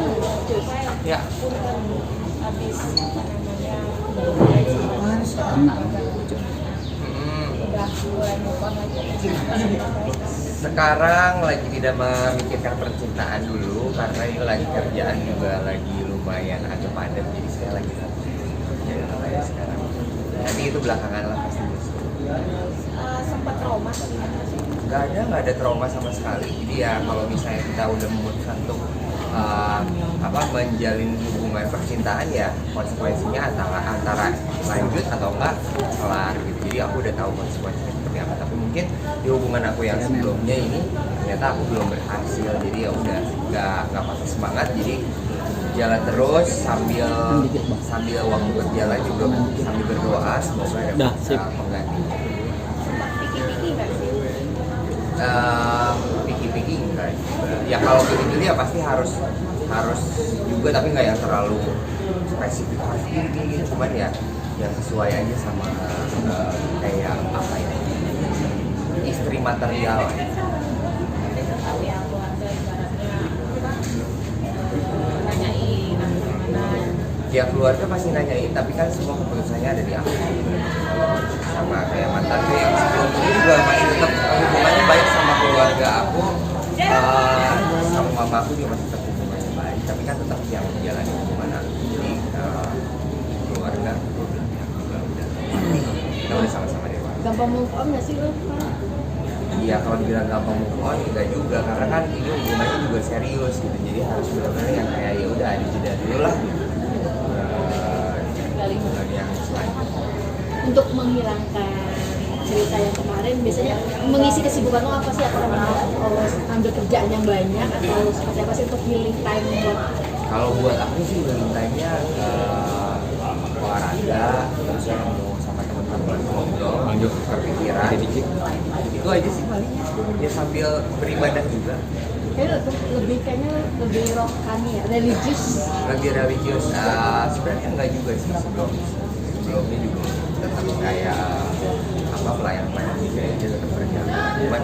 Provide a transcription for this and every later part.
punten Cus. Ya. Punten habis Enak. udah mulai move on lagi. Sekarang lagi tidak memikirkan percintaan dulu karena ini lagi kerjaan juga lagi lumayan agak padat, jadi saya lagi kerja ya sekarang. Nanti itu belakangan lah pasti. Sempat trauma atau gimana sih? Nggak ada trauma sama sekali. Jadi ya kalau misalnya kita udah memutuskan untuk menjalin hubungan percintaan, ya konsekuensinya antara lanjut atau enggak kelar gitu. Jadi aku udah tahu konsekuensinya seperti apa. Tapi mungkin di hubungan aku yang sebelumnya ini ternyata aku belum berhasil. Jadi ya udah nggak patah semangat. Jadi jalan terus sambil waktu berjalan juga sambil berdoa semoga ada penggantinya. Piki-piki nggak sih? Piki-piki enggak juga. Ya kalau pilih-pilih ya pasti harus juga, tapi nggak yang terlalu spesifik harus pilih gitu. Cuman ya yang sesuai aja sama kayak apa ya, istri material. Tahu ya keluarga ibaratnya nanyain gimana. Ya keluarga pasti nanyain, tapi kan semua keputusannya ada di aku. Sama kayak mantanku yang sebelum ini juga masih tetap hubungannya baik sama keluarga aku, sama mama aku juga masih tetap hubungannya baik. Tapi kan tetap yang menjalani hubungan aku. Jadi keluarga aku bilang ya udah kita udah sama-sama dewasa. Gampang move on nggak sih lo? Iya, kalau dibilang gampang move on enggak juga, karena kan ini hubungannya juga serius gitu. Jadi harus benar-benar yang kayak ya udah ada jeda dulu lah gitu. Hubungan yang selanjutnya. Untuk menghilangkan cerita yang kemarin, biasanya mengisi kesibukan lo apa sih? Apakah ambil kerjaan yang banyak atau seperti apa sih untuk healing time buat? Kalau buat aku sih healing time-nya olahraga, terus ketemu sama teman-teman ngobrol, berpikiran. Itu aja sih palingnya. Ya sambil beribadah juga. Kayaknya lebih rohani ya, religius. Lebih religius, sebenarnya enggak juga sih sebelumnya juga tetap kayak pelayan-pelayan di gereja tetap berjalan. Cuman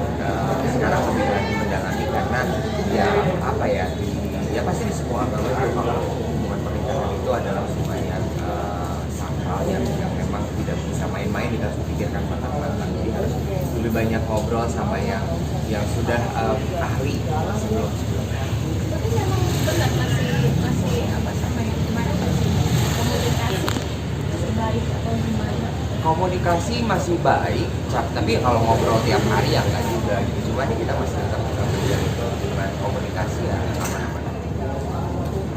sekarang lebih lagi mendalami karena ya pasti di semua agama itu kalau hubungan pernikahan itu adalah hubungan yang sakral yang memang tidak bisa main-main, kita harus pikirkan matang-matang. Jadi harus lebih banyak ngobrol sama yang sudah ahli sebelum. Tapi memang benar masih apa sama yang kemarin komunikasi masih baik atau gimana? Komunikasi masih baik, tapi kalau ngobrol tiap hari ya enggak juga gitu. Cuman kita masih tetap menjalin hubungan komunikasi ya aman-aman.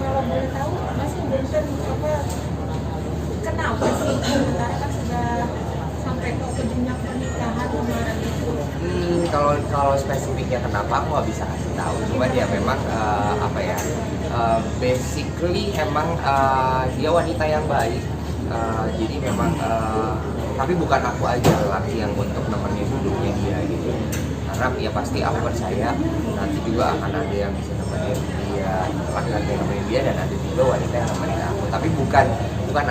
Kalau boleh tahu masih bukan kenapa sih sementara kan sudah sampai ke jenjang pernikahan kemarin itu? Kalau spesifiknya kenapa aku nggak bisa kasih tahu. Cuman ya memang basically emang dia wanita yang baik. Jadi memang tapi bukan aku aja laki yang untuk nemenin hidupnya dia gitu. Karena ya pasti aku percaya nanti juga akan ada yang bisa nemenin dia, laki-laki yang nemenin dia, dan ada juga wanita yang nemenin aku. Tapi bukan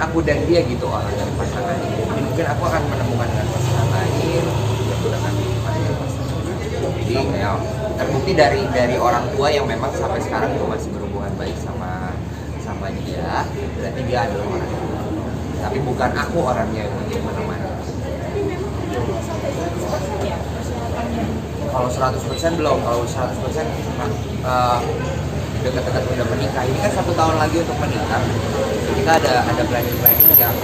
aku dan dia gitu orang dari pasangan ini. Jadi mungkin aku akan menemukan dengan pasangan lain yang gunakan pasangan. Jadi ya terbukti dari orang tua yang memang sampai sekarang juga masih berhubungan baik sama dia, berarti dia adalah orang yang baik. Tapi bukan aku orangnya yang untuk menemani. Kalau 100% belum, kalau 100% dekat-dekat udah menikah. Ini kan 1 tahun lagi untuk menikah. Kita ada planning yang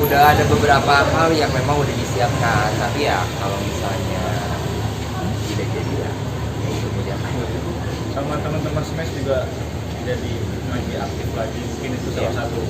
udah ada beberapa hal yang memang udah disiapkan. Tapi ya kalau misalnya tidak jadi ya itu punya. Sama teman-teman Smash juga jadi lagi aktif lagi, mungkin itu salah satu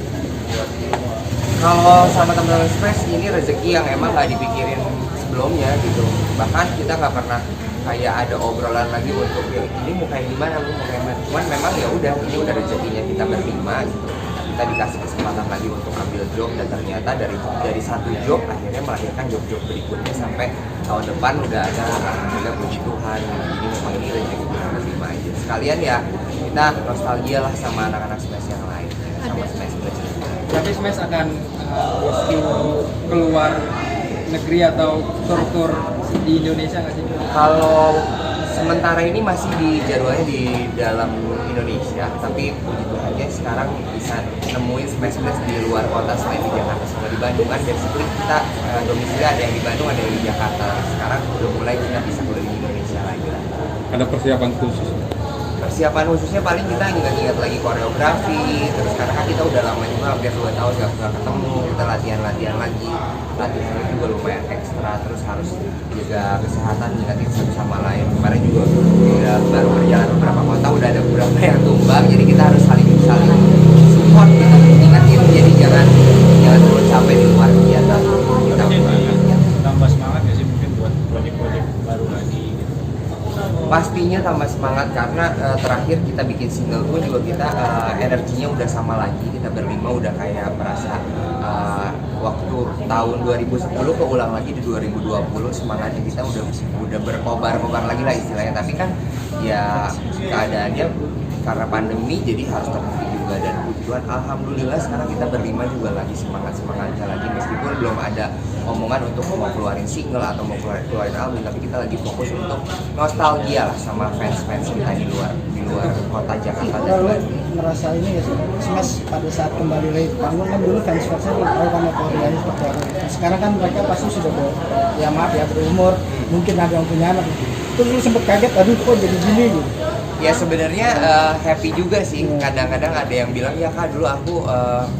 buat semua. Kalau sama teman-teman Smash ini rezeki yang emang nggak dipikirin sebelumnya gitu. Bahkan kita nggak pernah kayak ada obrolan lagi untuk ini mau kayak gimana, lu mau kayak gimana. Cuman memang ya udah, ini udah rezekinya kita berlima gitu. Kita dikasih kesempatan lagi untuk ambil job, dan ternyata dari satu job akhirnya melahirkan job-job berikutnya sampai tahun depan udah ada, alhamdulillah puji Tuhan. Jadi memang ini rezeki kita berlima aja. Sekalian ya kita nostalgia lah sama anak-anak Smash yang lain, sama Smash Smash. Tapi Smash akan keluar negeri atau tur di Indonesia nggak sih? Kalau sementara ini masih di jadwalnya di dalam Indonesia, tapi puji Tuhannya sekarang bisa nemuin Smash Blast di luar kota selain di Jakarta sama di Bandung. Kan basically kita domisili ada yang di Bandung, ada yang di Jakarta. Sekarang udah mulai kita bisa keliling Indonesia lagi lah. Ada persiapan khusus? Persiapan khususnya paling kita ingat lagi koreografi, terus karena kan kita udah lama juga hampir 2 tahun gak ketemu, kita latihan lagi, latihannya juga lumayan ekstra, terus harus jaga kesehatan, ingatin satu sama lain. Kemarin juga udah baru berjalan beberapa kota, udah ada beberapa yang tumbang, jadi kita harus saling support gitu, ingatin, jadi jangan terlalu capek di luar kegiatan kita. Tambah semangat ya sih mungkin buat proyek-proyek baru lagi gitu. Pastinya tambah semangat karena terakhir kita bikin single pun juga kita energinya udah sama lagi, kita berlima udah kayak merasa waktu tahun 2010 keulang lagi di 2020, semangatnya kita udah berkobar-kobar lagi lah istilahnya. Tapi kan ya keadaannya karena pandemi jadi harus terhenti juga, dan puji Tuhan alhamdulillah sekarang kita berlima juga lagi semangatnya lagi, meskipun belum ada omongan untuk mau keluarin single atau mau keluarin album, tapi kita lagi fokus untuk nostalgia lah sama fans-fans kita di luar kota Jakarta dan Kalau Bandung. merasa ini ya Smash pada saat kembali lagi ke panggung kan dulu fans-fansnya belum tahu kan euforianya seperti apa. Nah, sekarang kan mereka pasti sudah ya maaf ya berumur, mungkin ada yang punya anak. Terus lu sempet kaget, aduh kok jadi gini gitu. Ya sebenarnya happy juga sih. Kadang-kadang ada yang bilang ya kak dulu aku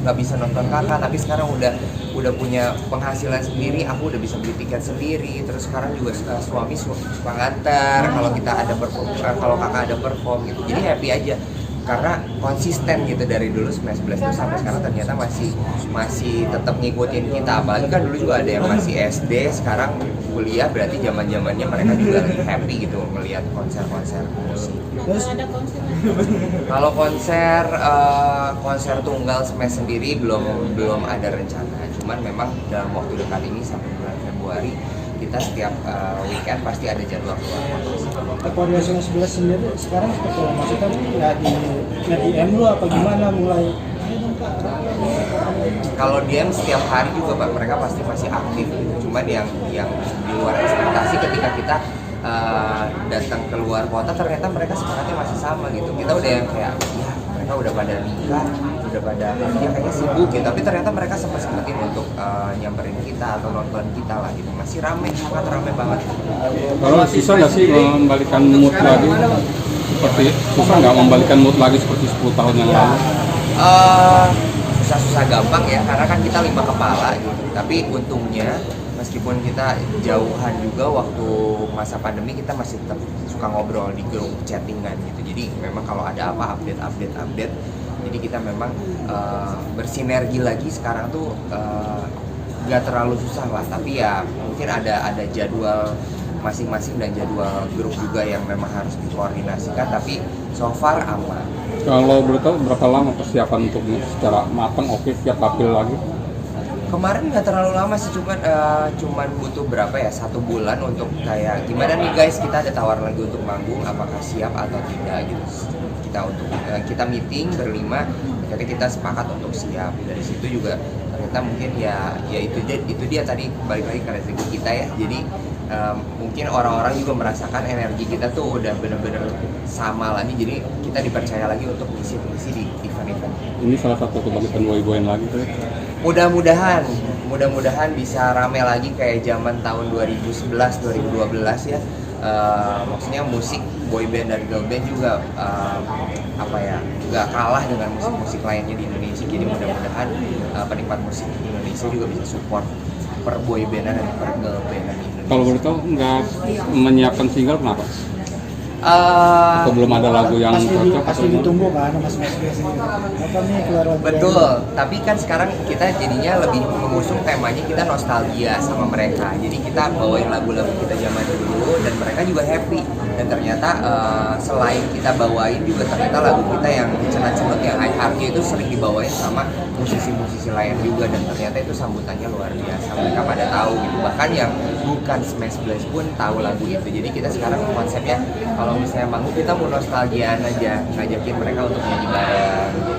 nggak bisa nonton kakak, tapi sekarang udah punya penghasilan sendiri, aku udah bisa beli tiket sendiri. Terus sekarang juga suami suka nganter kalau kita ada kalau kakak ada perform gitu. Jadi happy aja karena konsisten gitu dari dulu Smash Blast itu sampai sekarang ternyata masih tetap ngikutin kita. Apalagi kan dulu juga ada yang masih SD, sekarang kuliah, berarti zamannya mereka juga lagi happy gitu melihat konser-konser musik. Terus Ada konser Kalau konser tunggal Smash sendiri belum ada rencana. Cuman memang dalam waktu dekat ini sampai bulan Februari kita setiap weekend pasti ada jadwal keluar. koordinasi Smash Blast sendiri sekarang seperti apa? Maksudnya nggak di DM lu apa gimana mulai? Kalau DM setiap hari juga Pak, mereka pasti masih aktif gitu. Cuman yang di luar ekspektasi ketika kita datang ke luar kota ternyata mereka semangatnya masih sama gitu. Kita udah yang kayak ya mereka udah pada nikah, udah pada kerja kayaknya sibuk gitu, tapi ternyata mereka sempetin untuk nyamperin kita atau nonton kita lah gitu. Masih sangat rame banget. Kalau susah nggak sih membalikan mood lagi? Susah nggak membalikan mood lagi seperti 10 tahun yang lalu? Susah-susah gampang ya, karena kan kita 5 kepala gitu. Tapi untungnya meskipun kita jauhan juga waktu masa pandemi, kita masih tetap suka ngobrol di grup chattingan gitu. Jadi memang kalau ada apa update. Jadi kita memang bersinergi lagi sekarang tuh nggak terlalu susah lah. Tapi ya mungkin ada jadwal masing-masing dan jadwal grup juga yang memang harus dikoordinasikan. Tapi so far aman. Kalau boleh tahu berapa lama persiapan untuk secara matang siap tampil lagi? Kemarin nggak terlalu lama sih, cuman butuh berapa ya, 1 bulan untuk kayak gimana nih guys, kita ada tawaran lagi untuk manggung, apakah siap atau tidak gitu. Kita meeting berlima, jadi kita sepakat untuk siap. Dari situ juga ternyata mungkin ya itu dia tadi balik lagi ke rezeki kita ya. Jadi mungkin orang-orang juga merasakan energi kita tuh udah bener-bener sama lagi, jadi kita dipercaya lagi untuk ngisi di event-event. Ini salah satu kebangkitan boy-boyan lagi tuh. Mudah-mudahan bisa rame lagi kayak zaman tahun 2011-2012 ya. Maksudnya musik boyband dan girl band juga nggak kalah dengan musik-musik lainnya di Indonesia. Jadi mudah-mudahan penikmat musik Indonesia juga bisa support per boybandan dan per girl bandan di Indonesia. Kalau boleh tahu nggak menyiapkan single kenapa? Atau belum ada lagu yang cocok? Pasti ditunggu kan sama Smash Blast ini. Apa nih keluar lagu Betul, tapi kan sekarang kita jadinya lebih mengusung temanya kita nostalgia sama mereka. Jadi kita bawain lagu-lagu kita zaman dulu dan mereka juga happy. Dan ternyata selain kita bawain juga ternyata lagu kita yang cenat-cenut yang high heartnya itu sering dibawain sama musisi-musisi lain juga, dan ternyata itu sambutannya luar biasa. Mereka pada tahu gitu. Bahkan yang bukan Smash Blast pun tahu lagu itu. Jadi kita sekarang konsepnya kalau misalnya manggung kita mau nostalgiaan aja, ngajakin mereka untuk nyanyi bareng gitu.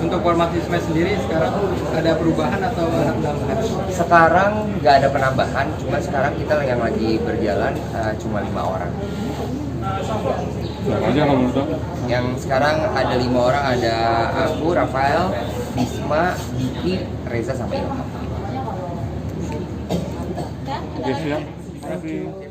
Untuk format Smash sendiri sekarang ada perubahan atau ada penambahan? Sekarang nggak ada penambahan, cuma sekarang kita yang lagi berjalan cuma 5 orang. Siapa aja kalau menurut lo? Yang sekarang ada 5 orang, ada aku, Rafael, Bisma, Diki, Reza sama Ilham. Oke, siap. Terima kasih.